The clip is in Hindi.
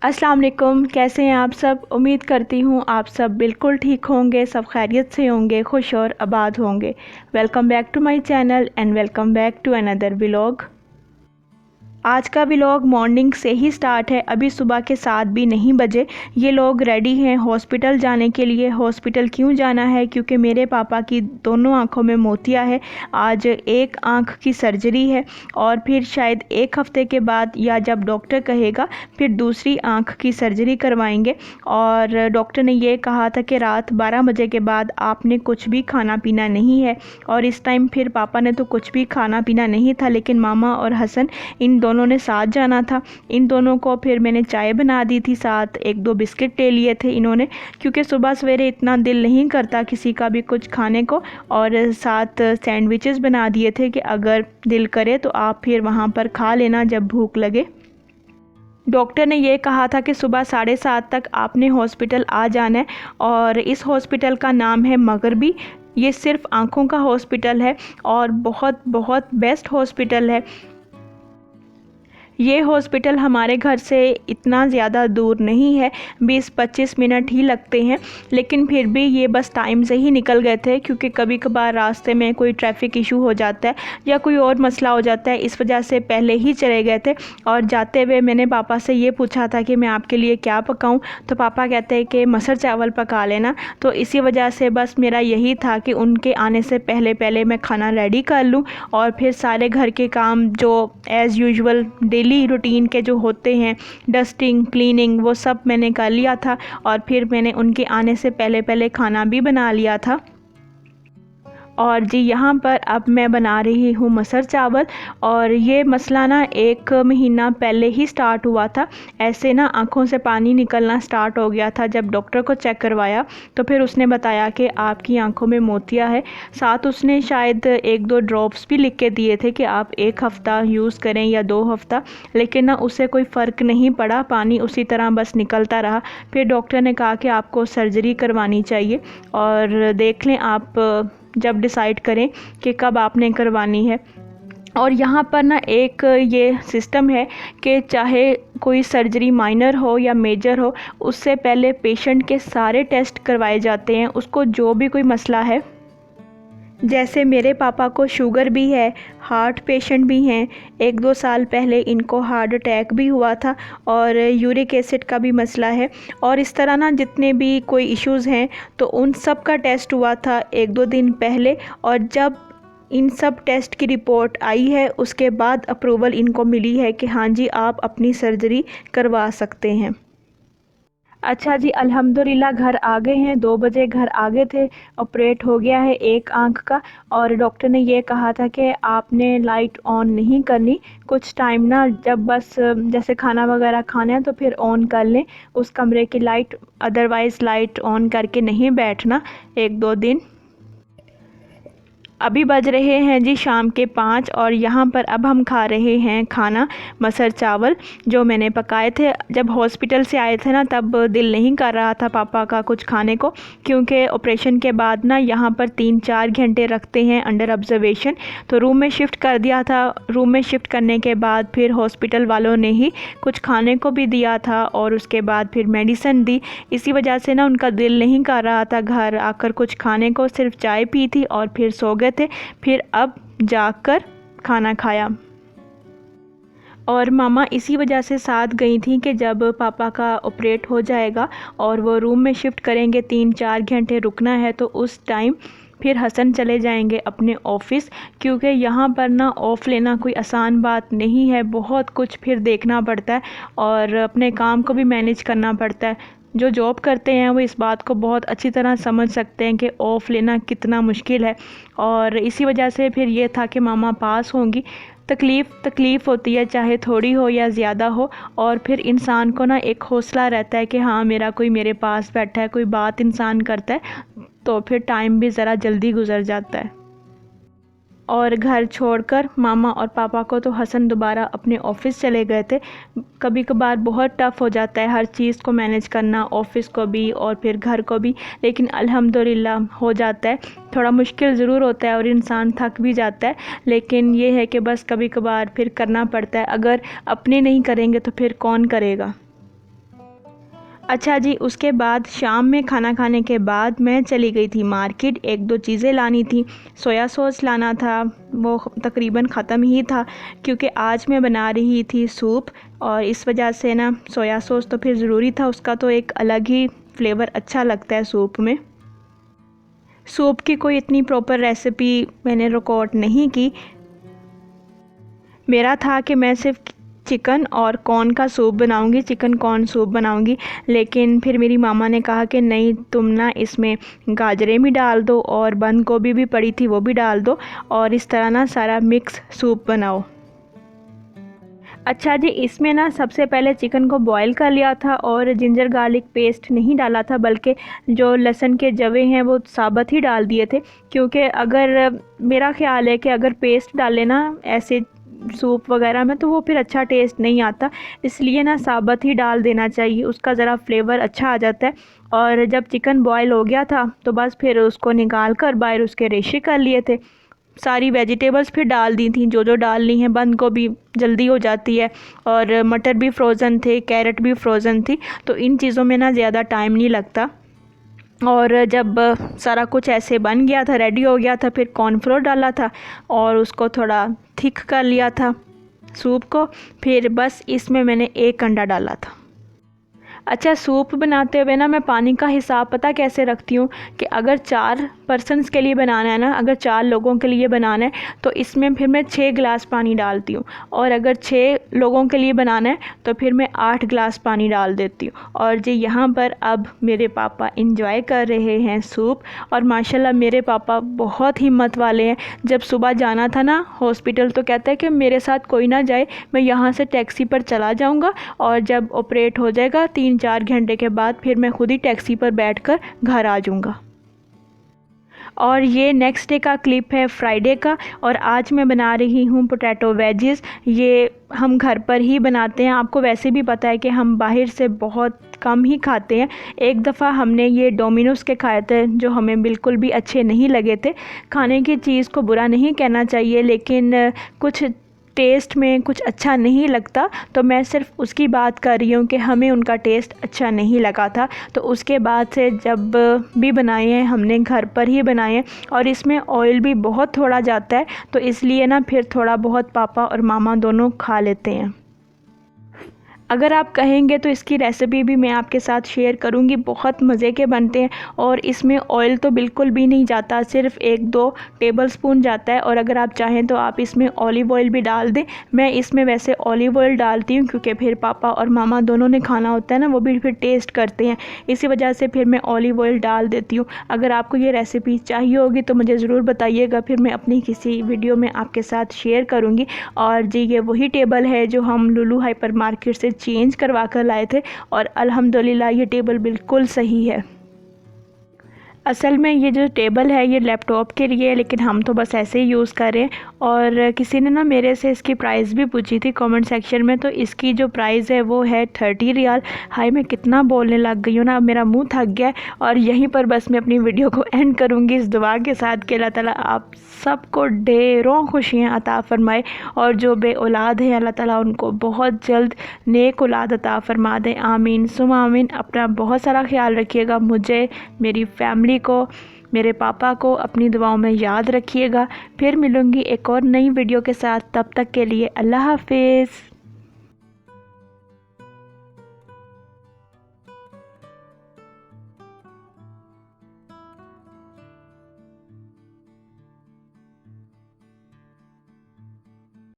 अस्सलाम वालेकुम, कैसे हैं आप सब। उम्मीद करती हूँ आप सब बिल्कुल ठीक होंगे, सब खैरियत से होंगे, खुश और आबाद होंगे। Welcome back to my channel and welcome back to another vlog. आज का व्लॉग मॉर्निंग से ही स्टार्ट है। अभी सुबह के 7 भी नहीं बजे। ये लोग रेडी हैं हॉस्पिटल जाने के लिए। हॉस्पिटल क्यों जाना है? क्योंकि मेरे पापा की दोनों आँखों में मोतिया है। आज एक आँख की सर्जरी है और फिर शायद एक हफ़्ते के बाद या जब डॉक्टर कहेगा फिर दूसरी आँख की सर्जरी करवाएंगे। और डॉक्टर ने ये कहा था कि रात 12 बजे के बाद आपने कुछ भी खाना पीना नहीं है। और इस टाइम फिर पापा ने तो कुछ भी खाना पीना नहीं था, लेकिन मामा और हसन इन दोनों ने साथ जाना था। इन दोनों को फिर मैंने चाय बना दी थी, साथ एक दो बिस्किट ले लिए थे इन्होंने, क्योंकि सुबह सवेरे इतना दिल नहीं करता किसी का भी कुछ खाने को। और साथ सैंडविचेस बना दिए थे कि अगर दिल करे तो आप फिर वहाँ पर खा लेना जब भूख लगे। डॉक्टर ने ये कहा था कि सुबह 7:30 तक आपने हॉस्पिटल आ जाना है। और इस हॉस्पिटल का नाम है मगरबी। ये सिर्फ आँखों का हॉस्पिटल है और बहुत बहुत बेस्ट हॉस्पिटल है। ये हॉस्पिटल हमारे घर से इतना ज़्यादा दूर नहीं है, 20-25 मिनट ही लगते हैं। लेकिन फिर भी ये बस टाइम से ही निकल गए थे, क्योंकि कभी कभार रास्ते में कोई ट्रैफिक इशू हो जाता है या कोई और मसला हो जाता है, इस वजह से पहले ही चले गए थे। और जाते हुए मैंने पापा से ये पूछा था कि मैं आपके लिए क्या पकाऊं, तो पापा कहते हैं कि मसर चावल पका लेना। तो इसी वजह से बस मेरा यही था कि उनके आने से पहले पहले मैं खाना रेडी कर लूँ और फिर सारे घर के काम जो एज़ यूजुअल डेली रूटीन के जो होते हैं, डस्टिंग, क्लीनिंग, वो सब मैंने कर लिया था। और फिर मैंने उनके आने से पहले पहले खाना भी बना लिया था। और जी यहाँ पर अब मैं बना रही हूँ मसर चावल। और ये मसला ना 1 महीना पहले ही स्टार्ट हुआ था। ऐसे ना आँखों से पानी निकलना स्टार्ट हो गया था। जब डॉक्टर को चेक करवाया तो फिर उसने बताया कि आपकी आँखों में मोतिया है। साथ उसने शायद 1-2 ड्रॉप्स भी लिख के दिए थे कि आप 1 हफ़्ता यूज़ करें या 2 हफ़्ता, लेकिन ना उससे कोई फ़र्क नहीं पड़ा, पानी उसी तरह बस निकलता रहा। फिर डॉक्टर ने कहा कि आपको सर्जरी करवानी चाहिए और देख लें आप जब डिसाइड करें कि कब आपने करवानी है। और यहाँ पर ना एक ये सिस्टम है कि चाहे कोई सर्जरी माइनर हो या मेजर हो, उससे पहले पेशेंट के सारे टेस्ट करवाए जाते हैं, उसको जो भी कोई मसला है। जैसे मेरे पापा को शुगर भी है, हार्ट पेशेंट भी हैं, 1-2 साल पहले इनको हार्ट अटैक भी हुआ था और यूरिक एसिड का भी मसला है। और इस तरह ना जितने भी कोई इश्यूज़ हैं तो उन सब का टेस्ट हुआ था 1-2 दिन पहले। और जब इन सब टेस्ट की रिपोर्ट आई है उसके बाद अप्रूवल इनको मिली है कि हाँ जी आप अपनी सर्जरी करवा सकते हैं। अच्छा जी, अल्हम्दुलिल्लाह घर आ गए हैं। 2 बजे घर आ गए थे। ऑपरेट हो गया है एक आंख का। और डॉक्टर ने ये कहा था कि आपने लाइट ऑन नहीं करनी, कुछ टाइम ना जब बस जैसे खाना वगैरह खाना है तो फिर ऑन कर लें उस कमरे की लाइट, अदरवाइज़ लाइट ऑन करके नहीं बैठना 1-2 दिन। अभी बज रहे हैं जी शाम के 5 और यहाँ पर अब हम खा रहे हैं खाना, मसर चावल जो मैंने पकाए थे। जब हॉस्पिटल से आए थे ना तब दिल नहीं कर रहा था पापा का कुछ खाने को, क्योंकि ऑपरेशन के बाद ना यहाँ पर 3-4 घंटे रखते हैं अंडर ऑब्जर्वेशन। तो रूम में शिफ्ट कर दिया था। रूम में शिफ्ट करने के बाद फिर हॉस्पिटल वालों ने ही कुछ खाने को भी दिया था और उसके बाद फिर मेडिसिन दी। इसी वजह से ना उनका दिल नहीं कर रहा था घर आकर कुछ खाने को, सिर्फ चाय पी थी और फिर सो गए थे। फिर अब जाकर खाना खाया। और मामा इसी वजह से साथ गई थी कि जब पापा का ऑपरेट हो जाएगा और वो रूम में शिफ्ट करेंगे, 3-4 घंटे रुकना है, तो उस टाइम फिर हसन चले जाएंगे अपने ऑफ़िस। क्योंकि यहाँ पर ना ऑफ़ लेना कोई आसान बात नहीं है, बहुत कुछ फिर देखना पड़ता है और अपने काम को भी मैनेज करना पड़ता है। जो जॉब करते हैं वो इस बात को बहुत अच्छी तरह समझ सकते हैं कि ऑफ़ लेना कितना मुश्किल है। और इसी वजह से फिर ये था कि मामा पास होंगी। तकलीफ़ होती है, चाहे थोड़ी हो या ज़्यादा हो। और फिर इंसान को ना एक हौसला रहता है कि हाँ मेरा कोई मेरे पास बैठा है, कोई बात इंसान करता है, तो फिर टाइम भी ज़रा जल्दी गुजर जाता है। और घर छोड़कर मामा और पापा को तो हसन दोबारा अपने ऑफ़िस चले गए थे। कभी कभार बहुत टफ़ हो जाता है हर चीज़ को मैनेज करना, ऑफ़िस को भी और फिर घर को भी, लेकिन अल्हम्दुलिल्लाह हो जाता है। थोड़ा मुश्किल ज़रूर होता है और इंसान थक भी जाता है, लेकिन ये है कि बस कभी कभार फिर करना पड़ता है। अगर अपने नहीं करेंगे तो फिर कौन करेगा। अच्छा जी, उसके बाद शाम में खाना खाने के बाद मैं चली गई थी मार्केट, 1-2 चीज़ें लानी थी। सोया सॉस लाना था, वो तकरीबन ख़त्म ही था क्योंकि आज मैं बना रही थी सूप, और इस वजह से ना सोया सॉस तो फिर ज़रूरी था, उसका तो एक अलग ही फ्लेवर अच्छा लगता है सूप में। सूप की कोई इतनी प्रॉपर रेसिपी मैंने रिकॉर्ड नहीं की, मेरा था कि मैं सिर्फ चिकन और कॉर्न का सूप बनाऊंगी, चिकन कॉर्न सूप बनाऊंगी। लेकिन फिर मेरी मामा ने कहा कि नहीं, तुम ना इसमें गाजरें भी डाल दो और बंद गोभी भी पड़ी थी वो भी डाल दो, और इस तरह ना सारा मिक्स सूप बनाओ। अच्छा जी, इसमें ना सबसे पहले चिकन को बॉईल कर लिया था और जिंजर गार्लिक पेस्ट नहीं डाला था, बल्कि जो लहसुन के जवे हैं वो साबुत ही डाल दिए थे, क्योंकि अगर मेरा ख़्याल है कि अगर पेस्ट डालें ना ऐसे सूप वगैरह में तो वो फिर अच्छा टेस्ट नहीं आता, इसलिए ना साबुत ही डाल देना चाहिए, उसका ज़रा फ्लेवर अच्छा आ जाता है। और जब चिकन बॉईल हो गया था तो बस फिर उसको निकाल कर बाहर उसके रेशे कर लिए थे। सारी वेजिटेबल्स फिर डाल दी थी जो डालनी है, बंद गोभी जल्दी हो जाती है और मटर भी फ्रोज़न थे, कैरेट भी फ्रोज़न थी, तो इन चीज़ों में ना ज़्यादा टाइम नहीं लगता। और जब सारा कुछ ऐसे बन गया था, रेडी हो गया था, फिर कॉर्नफ्लोर डाला था और उसको थोड़ा थिक कर लिया था सूप को। फिर बस इसमें मैंने 1 अंडा डाला था। अच्छा, सूप बनाते हुए ना मैं पानी का हिसाब पता कैसे रखती हूँ कि अगर 4 पर्सन्स के लिए बनाना है ना, अगर 4 लोगों के लिए बनाना है तो इसमें फिर मैं 6 गिलास पानी डालती हूँ, और अगर 6 लोगों के लिए बनाना है तो फिर मैं 8 गिलास पानी डाल देती हूँ। और जी यहाँ पर अब मेरे पापा इंजॉय कर रहे हैं सूप, और माशाल्लाह मेरे पापा बहुत हिम्मत वाले हैं। जब सुबह जाना था ना हॉस्पिटल तो कहता है कि मेरे साथ कोई ना जाए, मैं यहाँ से टैक्सी पर चला जाऊँगा, और जब ऑपरेट हो जाएगा 3-4 घंटे के बाद फिर मैं खुद ही टैक्सी पर बैठकर घर आ जाऊँगा। और ये नेक्स्ट डे का क्लिप है, फ्राइडे का, और आज मैं बना रही हूँ पोटैटो वेजेस। ये हम घर पर ही बनाते हैं, आपको वैसे भी पता है कि हम बाहर से बहुत कम ही खाते हैं। एक दफ़ा हमने ये डोमिनोज़ के खाए थे जो हमें बिल्कुल भी अच्छे नहीं लगे थे। खाने की चीज़ को बुरा नहीं कहना चाहिए, लेकिन कुछ टेस्ट में कुछ अच्छा नहीं लगता, तो मैं सिर्फ उसकी बात कर रही हूँ कि हमें उनका टेस्ट अच्छा नहीं लगा था। तो उसके बाद से जब भी बनाए हैं हमने घर पर ही बनाए हैं, और इसमें ऑयल भी बहुत थोड़ा जाता है, तो इसलिए ना फिर थोड़ा बहुत पापा और मामा दोनों खा लेते हैं। अगर आप कहेंगे तो इसकी रेसिपी भी मैं आपके साथ शेयर करूंगी, बहुत मज़े के बनते हैं, और इसमें ऑयल तो बिल्कुल भी नहीं जाता, सिर्फ 1-2 टेबलस्पून जाता है। और अगर आप चाहें तो आप इसमें ऑलिव ऑयल भी डाल दें। मैं इसमें वैसे ऑलिव ऑयल डालती हूँ क्योंकि फिर पापा और मामा दोनों ने खाना होता है ना, वो भी फिर टेस्ट करते हैं, इसी वजह से फिर मैं ऑलिव ऑयल डाल देती हूँ। अगर आपको ये रेसिपी चाहिए होगी तो मुझे ज़रूर बताइएगा, फिर मैं अपनी किसी वीडियो में आपके साथ शेयर करूँगी। और जी ये वही टेबल है जो हम लुलु हाइपर मार्केट से चेंज करवा कर लाए थे, और अल्हम्दुलिल्लाह ये टेबल बिल्कुल सही है। असल में ये जो टेबल है ये लैपटॉप के लिए है, लेकिन हम तो बस ऐसे ही यूज़ कर रहे हैं। और किसी ने ना मेरे से इसकी प्राइस भी पूछी थी कमेंट सेक्शन में, तो इसकी जो प्राइस है वो है 30 रियाल। हाय मैं कितना बोलने लग गई हूँ ना, अब मेरा मुंह थक गया है। और यहीं पर बस मैं अपनी वीडियो को एंड करूँगी इस दुआ के साथ कि अल्लाह ताला आप सबको ढेरों खुशियाँ अता फ़रमाए, और जो बे औलाद हैं अल्लाह ताला उनको बहुत जल्द नेक औलाद अता फ़रमा दें। आमीन सुम आमीन। अपना बहुत सारा ख्याल रखिएगा, मुझे, मेरी फैमिली को, मेरे पापा को अपनी दुआओं में याद रखिएगा। फिर मिलूँगी एक और नई वीडियो के साथ, तब तक के लिए अल्लाह हाफिज़।